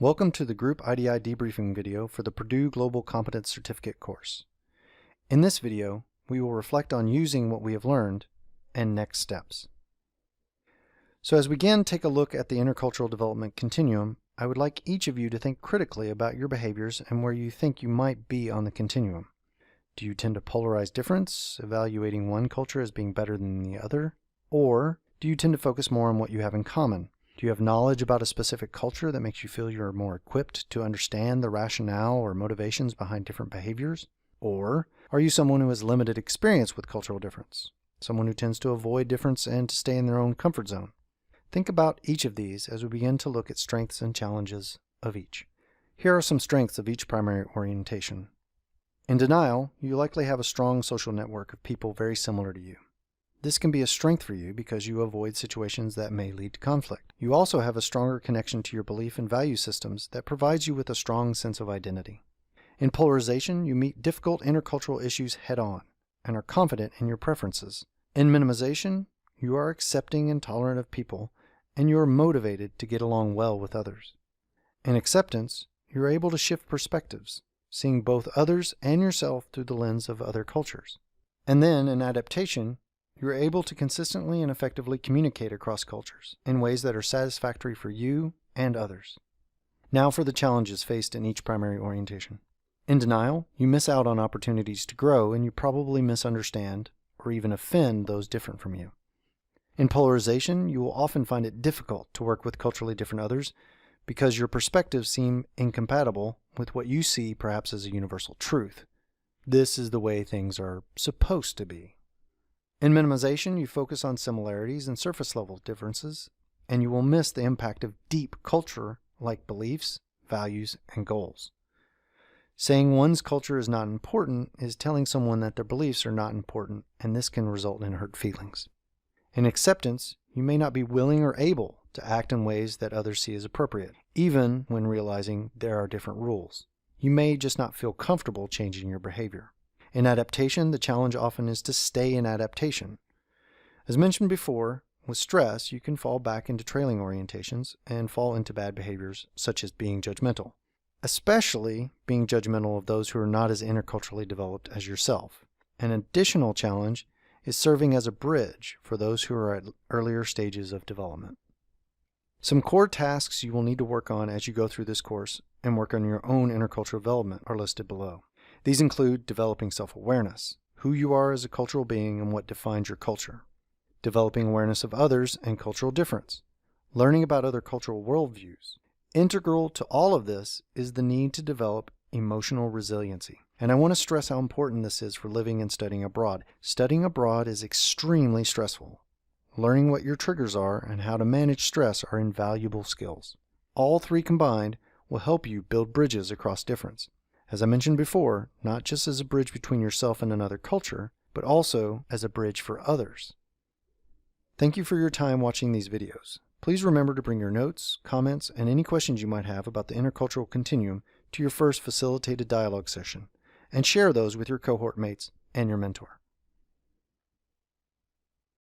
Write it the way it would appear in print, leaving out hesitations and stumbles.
Welcome to the Group IDI debriefing video for the Purdue Global Competence Certificate course. In this video, we will reflect on using what we have learned and next steps. So as we again take a look at the intercultural development continuum, I would like each of you to think critically about your behaviors and where you think you might be on the continuum. Do you tend to polarize difference, evaluating one culture as being better than the other? Or do you tend to focus more on what you have in common? Do you have knowledge about a specific culture that makes you feel you're more equipped to understand the rationale or motivations behind different behaviors? Or are you someone who has limited experience with cultural difference? Someone who tends to avoid difference and to stay in their own comfort zone? Think about each of these as we begin to look at strengths and challenges of each. Here are some strengths of each primary orientation. In denial, you likely have a strong social network of people very similar to you. This can be a strength for you because you avoid situations that may lead to conflict. You also have a stronger connection to your belief and value systems that provides you with a strong sense of identity. In polarization, you meet difficult intercultural issues head-on and are confident in your preferences. In minimization, you are accepting and tolerant of people, and you are motivated to get along well with others. In acceptance, you are able to shift perspectives, seeing both others and yourself through the lens of other cultures. And then, in adaptation, you are able to consistently and effectively communicate across cultures in ways that are satisfactory for you and others. Now for the challenges faced in each primary orientation. In denial, you miss out on opportunities to grow, and you probably misunderstand or even offend those different from you. In polarization, you will often find it difficult to work with culturally different others because your perspectives seem incompatible with what you see perhaps as a universal truth. This is the way things are supposed to be. In minimization, you focus on similarities and surface-level differences, and you will miss the impact of deep culture like beliefs, values, and goals. Saying one's culture is not important is telling someone that their beliefs are not important, and this can result in hurt feelings. In acceptance, you may not be willing or able to act in ways that others see as appropriate, even when realizing there are different rules. You may just not feel comfortable changing your behavior. In adaptation, the challenge often is to stay in adaptation. As mentioned before, with stress, you can fall back into trailing orientations and fall into bad behaviors such as being judgmental, especially being judgmental of those who are not as interculturally developed as yourself. An additional challenge is serving as a bridge for those who are at earlier stages of development. Some core tasks you will need to work on as you go through this course and work on your own intercultural development are listed below. These include developing self-awareness, who you are as a cultural being and what defines your culture, developing awareness of others and cultural difference, learning about other cultural worldviews. Integral to all of this is the need to develop emotional resiliency. And I want to stress how important this is for living and studying abroad. Studying abroad is extremely stressful. Learning what your triggers are and how to manage stress are invaluable skills. All three combined will help you build bridges across difference. As I mentioned before, not just as a bridge between yourself and another culture, but also as a bridge for others. Thank you for your time watching these videos. Please remember to bring your notes, comments, and any questions you might have about the intercultural continuum to your first facilitated dialogue session, and share those with your cohort mates and your mentor.